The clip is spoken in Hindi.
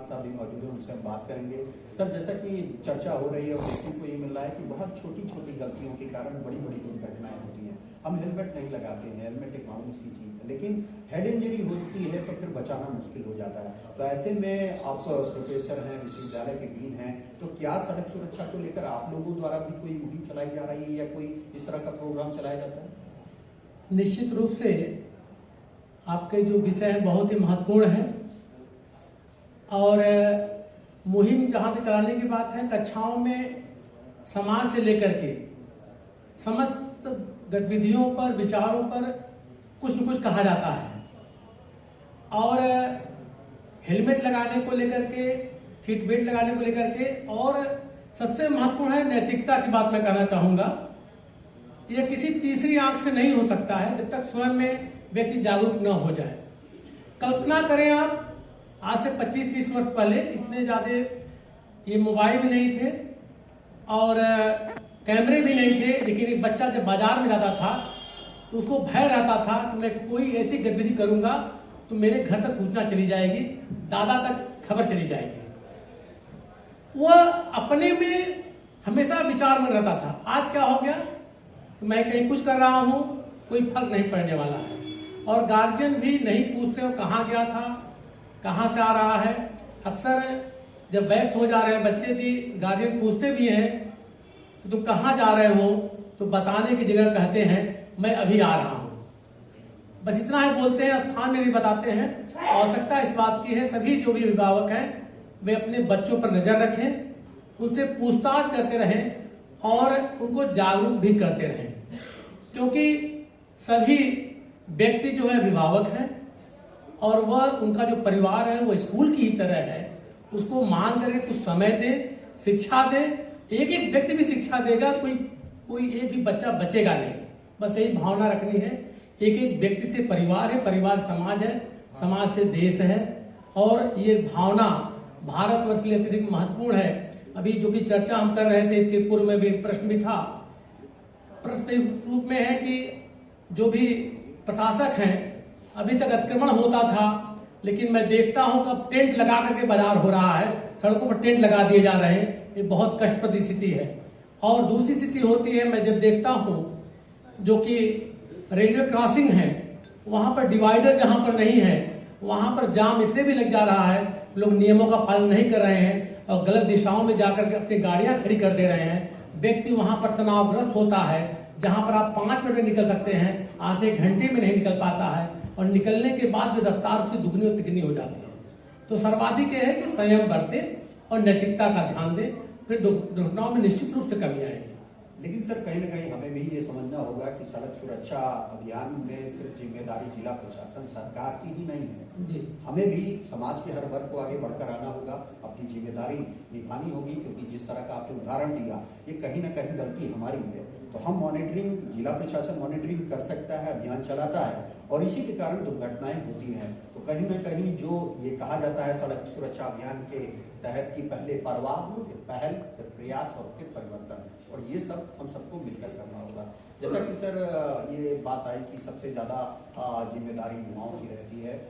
साहब भी मौजूद हैं, उनसे हम बात करेंगे। सर, जैसा कि चर्चा हो रही है और देखने को ये मिल रहा है कि बहुत छोटी छोटी गलतियों के कारण बड़ी बड़ी दुर्घटनाएं होती हैं। हम हेलमेट नहीं लगाते हैं, हेलमेट एक मामूली सी चीज़ है, लेकिन हेड इंजरी होती है तो फिर बचाना मुश्किल हो जाता है। तो ऐसे में आप प्रोफेसर हैं, विश्वविद्यालय के डीन हैं, तो क्या सड़क सुरक्षा को लेकर आप लोगों द्वारा भी कोई मुहिम चलाई जा रही है या कोई इस तरह का प्रोग्राम चलाया जाता है? निश्चित रूप से आपके जो विषय है बहुत ही महत्वपूर्ण है और मुहिम जहाँ तक चलाने की बात है, कक्षाओं में समाज से लेकर के समस्त गतिविधियों पर, विचारों पर कुछ न कुछ कहा जाता है और हेलमेट लगाने को लेकर के, सीट बेल्ट लगाने को लेकर के, और सबसे महत्वपूर्ण है नैतिकता की बात मैं कहना चाहूँगा। यह किसी तीसरी आंख से नहीं हो सकता है जब तक स्वयं में व्यक्ति जागरूक न हो जाए। कल्पना करें आप, आज से 25-30 वर्ष पहले इतने ज़्यादा ये मोबाइल भी नहीं थे और कैमरे भी नहीं थे, लेकिन एक बच्चा जब बाजार में जाता था तो उसको भय रहता था कि मैं कोई ऐसी गतिविधि करूंगा तो मेरे घर तक सूचना चली जाएगी, दादा तक खबर चली जाएगी। वह अपने में हमेशा विचार में रहता था। आज क्या हो गया कि मैं कहीं कुछ कर रहा हूं, कोई फर्क नहीं पड़ने वाला है और गार्जियन भी नहीं पूछते हो कहाँ गया था, कहाँ से आ रहा है। अक्सर जब वयस्क हो जा रहे हैं बच्चे भी, गार्जियन पूछते भी हैं तो तुम कहाँ जा रहे हो, तो बताने की जगह कहते हैं मैं अभी आ रहा हूँ। बस इतना ही बोलते हैं, स्थान में भी बताते हैं। आवश्यकता इस बात की है सभी जो भी अभिभावक हैं वे अपने बच्चों पर नजर रखें, उनसे पूछताछ करते रहें और उनको जागरूक भी करते रहें, क्योंकि सभी व्यक्ति जो है अभिभावक हैं और वह उनका जो परिवार है वो स्कूल की ही तरह है। उसको मान करके कुछ समय दे, शिक्षा दे। एक एक व्यक्ति भी शिक्षा देगा तो कोई एक भी बच्चा बचेगा नहीं। बस यही भावना रखनी है। एक एक व्यक्ति से परिवार है, परिवार समाज है, समाज से देश है और ये भावना भारतवर्ष के लिए अत्यधिक महत्वपूर्ण है। अभी जो कि चर्चा हम कर रहे थे, इसके पूर्व में भी प्रश्न भी था। प्रश्न इस रूप में है कि जो भी प्रशासक हैं, अभी तक अतिक्रमण होता था, लेकिन मैं देखता हूं कि अब टेंट लगा करके बाजार हो रहा है, सड़कों पर टेंट लगा दिए जा रहे हैं। ये बहुत कष्टप्रद स्थिति है। और दूसरी स्थिति होती है, मैं जब देखता हूं जो कि रेलवे क्रॉसिंग है, वहां पर डिवाइडर जहां पर नहीं है, वहां पर जाम इसलिए भी लग जा रहा है, लोग नियमों का पालन नहीं कर रहे हैं और गलत दिशाओं में जाकर के अपनी गाड़ियां खड़ी कर दे रहे हैं। व्यक्ति वहां पर तनावग्रस्त होता है। जहां पर आप 5 मिनट में निकल सकते हैं, आधे घंटे में नहीं निकल पाता है और निकलने के बाद भी रफ्तार उसकी दुगनी और तिगनी हो जाती है। तो सर्वाधिक है कि संयम बरते और नैतिकता का ध्यान दे, फिर दुर्घटनाओं में निश्चित रूप से कमी आएगी। लेकिन सर, कहीं ना कहीं हमें भी ये समझना होगा कि सड़क सुरक्षा अभियान में सिर्फ जिम्मेदारी जिला प्रशासन सरकार की ही नहीं है जी। हमें भी समाज के हर वर्ग को आगे बढ़कर आना होगा, अपनी जिम्मेदारी निभानी होगी, क्योंकि जिस तरह का आपने उदाहरण दिया ये कहीं ना कहीं गलती हमारी है। तो हम मॉनिटरिंग, जिला प्रशासन मॉनिटरिंग कर सकता है, अभियान चलाता है और इसी के कारण दुर्घटनाएं होती हैं। तो कहीं ना कहीं जो ये कहा जाता है सड़क सुरक्षा अभियान के तहत कि पहले परवाह, फिर पहल, फिर प्रयास और फिर परिवर्तन, और ये सब हम सबको मिलकर करना होगा। जैसा कि सर ये बात आई कि सबसे ज्यादा जिम्मेदारी युवाओं की रहती है।